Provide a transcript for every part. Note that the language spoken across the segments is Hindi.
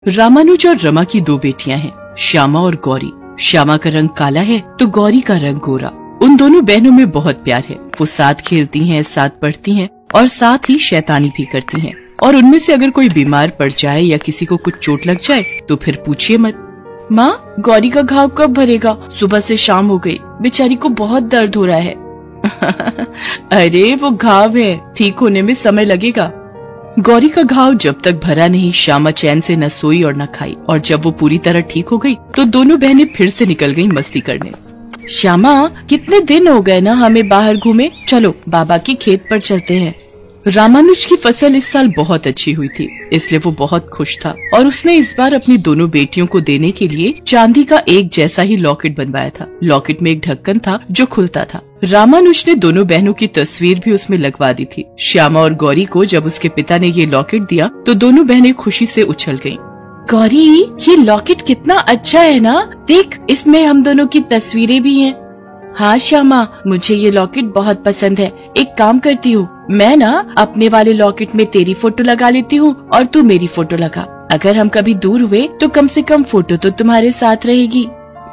रामानुज और रमा की दो बेटियां हैं, श्यामा और गौरी। श्यामा का रंग काला है तो गौरी का रंग गोरा। उन दोनों बहनों में बहुत प्यार है। वो साथ खेलती हैं, साथ पढ़ती हैं और साथ ही शैतानी भी करती हैं। और उनमें से अगर कोई बीमार पड़ जाए या किसी को कुछ चोट लग जाए तो फिर पूछिए मत। माँ, गौरी का घाव कब भरेगा? सुबह से शाम हो गई, बेचारी को बहुत दर्द हो रहा है। अरे वो घाव है, ठीक होने में समय लगेगा। गौरी का घाव जब तक भरा नहीं, श्यामा चैन से न सोई और न खाई। और जब वो पूरी तरह ठीक हो गई तो दोनों बहनें फिर से निकल गईं मस्ती करने। श्यामा, कितने दिन हो गए ना हमें बाहर घूमे, चलो बाबा के खेत पर चलते हैं। रामानुज की फसल इस साल बहुत अच्छी हुई थी, इसलिए वो बहुत खुश था और उसने इस बार अपनी दोनों बेटियों को देने के लिए चांदी का एक जैसा ही लॉकेट बनवाया था। लॉकेट में एक ढक्कन था जो खुलता था। रामानुज ने दोनों बहनों की तस्वीर भी उसमें लगवा दी थी। श्यामा और गौरी को जब उसके पिता ने ये लॉकेट दिया तो दोनों बहनें खुशी से उछल गयीं। गौरी, ये लॉकेट कितना अच्छा है ना, देख इसमें हम दोनों की तस्वीरें भी हैं। हाँ श्यामा, मुझे ये लॉकेट बहुत पसंद है। एक काम करती हूँ, मैं ना अपने वाले लॉकेट में तेरी फोटो लगा लेती हूँ और तू मेरी फोटो लगा। अगर हम कभी दूर हुए तो कम से कम फोटो तो तुम्हारे साथ रहेगी।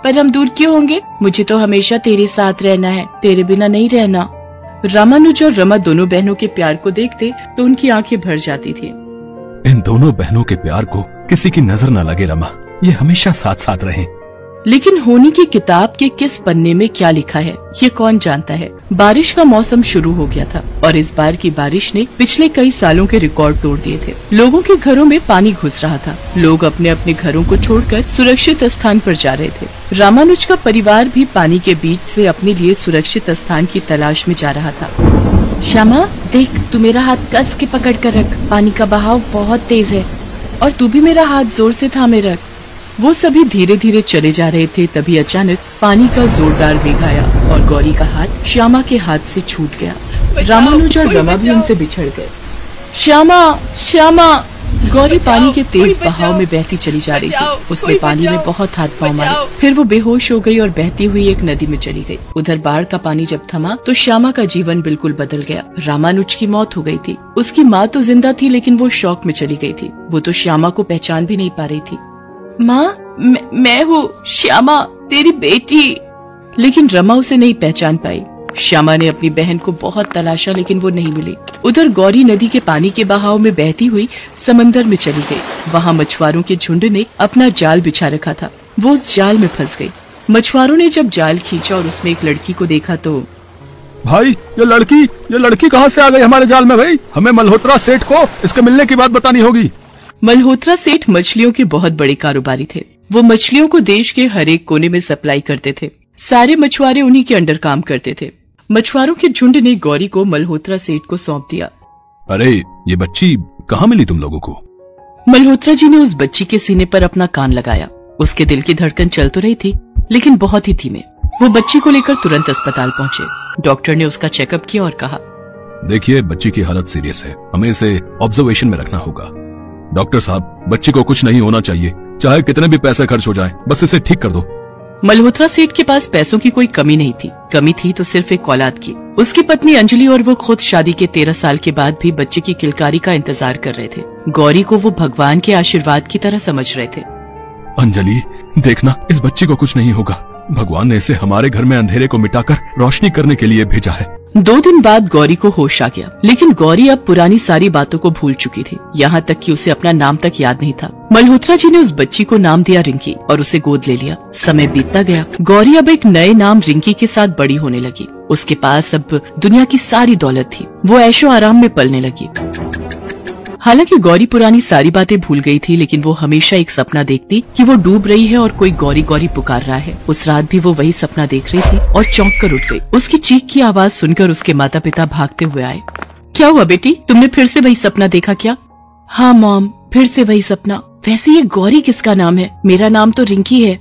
पर हम दूर क्यों होंगे? मुझे तो हमेशा तेरे साथ रहना है, तेरे बिना नहीं रहना। रामानुज और रमा दोनों बहनों के प्यार को देखते तो उनकी आंखें भर जाती थी। इन दोनों बहनों के प्यार को किसी की नजर न लगे रमा, ये हमेशा साथ साथ रहें। लेकिन होनी की किताब के किस पन्ने में क्या लिखा है ये कौन जानता है। बारिश का मौसम शुरू हो गया था और इस बार की बारिश ने पिछले कई सालों के रिकॉर्ड तोड़ दिए थे। लोगों के घरों में पानी घुस रहा था। लोग अपने अपने घरों को छोड़कर सुरक्षित स्थान पर जा रहे थे। रामानुज का परिवार भी पानी के बीच से अपने लिए सुरक्षित स्थान की तलाश में जा रहा था। श्यामा, देख, तू मेरा हाथ कस के पकड़ कर रख, पानी का बहाव बहुत तेज है। और तू भी मेरा हाथ जोर से थामे रख। वो सभी धीरे धीरे चले जा रहे थे, तभी अचानक पानी का जोरदार वेग आया और गौरी का हाथ श्यामा के हाथ से छूट गया। रामानुज और रमा भी उनसे बिछड़ गए। श्यामा, श्यामा! गौरी पानी के तेज बहाव में बहती चली जा रही थी। उसने पानी में बहुत हाथ पांव मारे, फिर वो बेहोश हो गई और बहती हुई एक नदी में चली गई। उधर बाढ़ का पानी जब थमा तो श्यामा का जीवन बिल्कुल बदल गया। रामानुज की मौत हो गई थी। उसकी माँ तो जिंदा थी लेकिन वो शौक में चली गई थी। वो तो श्यामा को पहचान भी नहीं पा रही थी। माँ, मैं हूँ श्यामा, तेरी बेटी। लेकिन रमा उसे नहीं पहचान पाई। श्यामा ने अपनी बहन को बहुत तलाशा लेकिन वो नहीं मिली। उधर गौरी नदी के पानी के बहाव में बहती हुई समंदर में चली गई। वहाँ मछुआरों के झुंड ने अपना जाल बिछा रखा था। वो उस जाल में फंस गई। मछुआरों ने जब जाल खींचा और उसमें एक लड़की को देखा तो भाई, ये लड़की कहाँ से आ गई हमारे जाल में? भाई, हमें मल्होत्रा सेठ को इसके मिलने की बात बतानी होगी। मल्होत्रा सेठ मछलियों के बहुत बड़े कारोबारी थे। वो मछलियों को देश के हर एक कोने में सप्लाई करते थे। सारे मछुआरे उन्हीं के अंडर काम करते थे। मछुआरों के झुंड ने गौरी को मल्होत्रा सेठ को सौंप दिया। अरे, ये बच्ची कहाँ मिली तुम लोगों को? मल्होत्रा जी ने उस बच्ची के सीने पर अपना कान लगाया। उसके दिल की धड़कन चल तो रही थी लेकिन बहुत ही धीमे। वो बच्ची को लेकर तुरंत अस्पताल पहुँचे। डॉक्टर ने उसका चेकअप किया और कहा, देखिए, बच्ची की हालत सीरियस है, हमें इसे ऑब्जर्वेशन में रखना होगा। डॉक्टर साहब, बच्ची को कुछ नहीं होना चाहिए, चाहे कितने भी पैसे खर्च हो जाएं, बस इसे ठीक कर दो। मल्होत्रा सेठ के पास पैसों की कोई कमी नहीं थी। कमी थी तो सिर्फ एक औलाद की। उसकी पत्नी अंजलि और वो खुद शादी के 13 साल के बाद भी बच्चे की किलकारी का इंतजार कर रहे थे। गौरी को वो भगवान के आशीर्वाद की तरह समझ रहे थे। अंजलि, देखना, इस बच्ची को कुछ नहीं होगा। भगवान ने इसे हमारे घर में अंधेरे को मिटाकर रोशनी करने के लिए भेजा है। 2 दिन बाद गौरी को होश आ गया, लेकिन गौरी अब पुरानी सारी बातों को भूल चुकी थी। यहाँ तक कि उसे अपना नाम तक याद नहीं था। मल्होत्रा जी ने उस बच्ची को नाम दिया रिंकी और उसे गोद ले लिया। समय बीतता गया। गौरी अब एक नए नाम रिंकी के साथ बड़ी होने लगी। उसके पास अब दुनिया की सारी दौलत थी। वो ऐशो आराम में पलने लगी। हालांकि गौरी पुरानी सारी बातें भूल गई थी, लेकिन वो हमेशा एक सपना देखती कि वो डूब रही है और कोई गौरी गौरी पुकार रहा है। उस रात भी वो वही सपना देख रही थी और चौंक कर उठ गई। उसकी चीख की आवाज सुनकर उसके माता पिता भागते हुए आए। क्या हुआ बेटी, तुमने फिर से वही सपना देखा क्या? हाँ मॉम, फिर से वही सपना। वैसे ये गौरी किसका नाम है? मेरा नाम तो रिंकी है।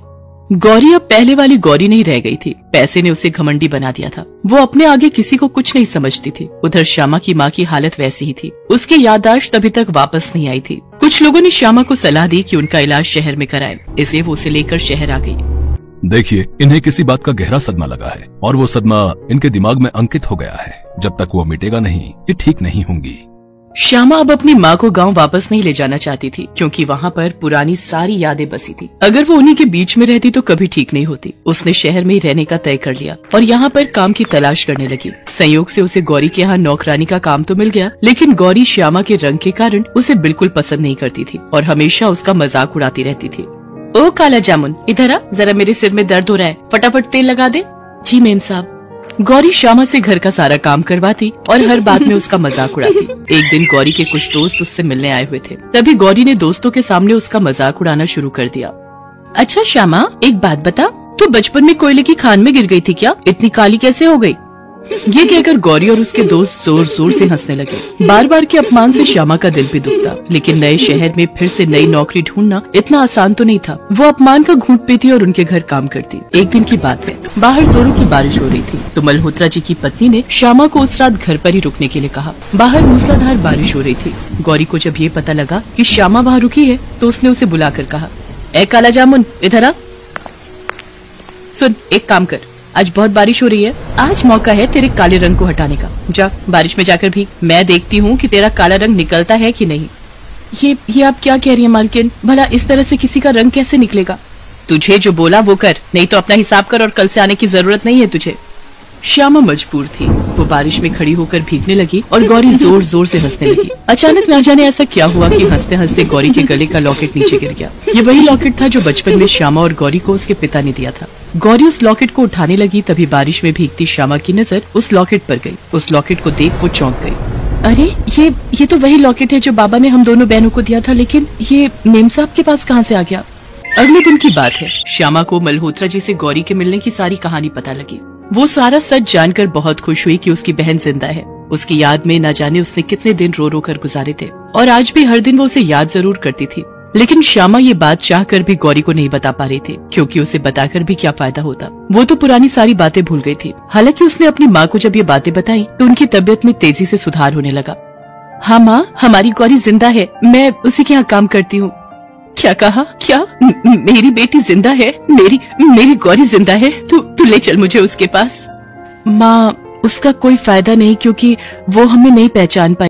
गौरी अब पहले वाली गौरी नहीं रह गई थी। पैसे ने उसे घमंडी बना दिया था। वो अपने आगे किसी को कुछ नहीं समझती थी। उधर श्यामा की माँ की हालत वैसी ही थी। उसकी याददाश्त अभी तक वापस नहीं आई थी। कुछ लोगों ने श्यामा को सलाह दी कि उनका इलाज शहर में कराएं, इसलिए वो उसे लेकर शहर आ गई। देखिए, इन्हें किसी बात का गहरा सदमा लगा है और वो सदमा इनके दिमाग में अंकित हो गया है। जब तक वो मिटेगा नहीं, ये ठीक नहीं होंगी। श्यामा अब अपनी माँ को गांव वापस नहीं ले जाना चाहती थी, क्योंकि वहाँ पर पुरानी सारी यादें बसी थी। अगर वो उन्हीं के बीच में रहती तो कभी ठीक नहीं होती। उसने शहर में ही रहने का तय कर लिया और यहाँ पर काम की तलाश करने लगी। संयोग से उसे गौरी के यहाँ नौकरानी का काम तो मिल गया, लेकिन गौरी श्यामा के रंग के कारण उसे बिल्कुल पसंद नहीं करती थी और हमेशा उसका मजाक उड़ाती रहती थी। ओ काला जामुन, इधर आ, जरा मेरे सिर में दर्द हो रहा है, फटाफट तेल लगा दे। जी मेम साहब। गौरी श्यामा से घर का सारा काम करवाती और हर बात में उसका मजाक उड़ाती। एक दिन गौरी के कुछ दोस्त उससे मिलने आए हुए थे, तभी गौरी ने दोस्तों के सामने उसका मजाक उड़ाना शुरू कर दिया। अच्छा श्यामा, एक बात बता, तू बचपन में कोयले की खान में गिर गई थी क्या? इतनी काली कैसे हो गई? ये कहकर गौरी और उसके दोस्त जोर जोर से हंसने लगे। बार बार के अपमान से श्यामा का दिल भी दुखता, लेकिन नए शहर में फिर से नई नौकरी ढूंढना इतना आसान तो नहीं था। वो अपमान का घूंट पीती और उनके घर काम करती। एक दिन की बात है, बाहर जोरों की बारिश हो रही थी, तो मल्होत्रा जी की पत्नी ने श्यामा को उस रात घर पर ही रुकने के लिए कहा। बाहर मूसलाधार बारिश हो रही थी। गौरी को जब ये पता लगा कि श्यामा वहाँ रुकी है, तो उसने उसे बुलाकर कहा, ए काला जामुन, इधर आ। सुन, एक काम कर, आज बहुत बारिश हो रही है, आज मौका है तेरे काले रंग को हटाने का। जा बारिश में जाकर भी मैं देखती हूँ कि तेरा काला रंग निकलता है कि नहीं। ये आप क्या कह रही हैं मालकिन? भला इस तरह से किसी का रंग कैसे निकलेगा? तुझे जो बोला वो कर, नहीं तो अपना हिसाब कर और कल से आने की जरूरत नहीं है तुझे। श्यामा मजबूर थी। वो बारिश में खड़ी होकर भीगने लगी और गौरी जोर जोर से हंसने लगी। अचानक ना जाने ऐसा क्या हुआ कि हंसते हंसते गौरी के गले का लॉकेट नीचे गिर गया। ये वही लॉकेट था जो बचपन में श्यामा और गौरी को उसके पिता ने दिया था। गौरी उस लॉकेट को उठाने लगी, तभी बारिश में भीगती श्यामा की नजर उस लॉकेट पर गई। उस लॉकेट को देख वो चौंक गई। अरे ये तो वही लॉकेट है जो बाबा ने हम दोनों बहनों को दिया था, लेकिन ये मेम साहब के पास कहाँ से आ गया? अगले दिन की बात है। श्यामा को मल्होत्रा जी से गौरी के मिलने की सारी कहानी पता लगी। वो सारा सच जानकर बहुत खुश हुई कि उसकी बहन जिंदा है। उसकी याद में न जाने उसने कितने दिन रो रो कर गुजारे थे, और आज भी हर दिन वो उसे याद जरूर करती थी। लेकिन श्यामा ये बात चाहकर भी गौरी को नहीं बता पा रही थी, क्योंकि उसे बताकर भी क्या फायदा होता। वो तो पुरानी सारी बातें भूल गई थी। हालांकि उसने अपनी माँ को जब ये बातें बताई तो उनकी तबीयत में तेजी से सुधार होने लगा। हाँ माँ, हमारी गौरी जिंदा है, मैं उसी के यहाँ काम करती हूँ। क्या कहा? क्या मेरी बेटी जिंदा है? मेरी गौरी जिंदा है? तू ले चल मुझे उसके पास। माँ, उसका कोई फायदा नहीं, क्योंकि वो हमें नहीं पहचान पाई।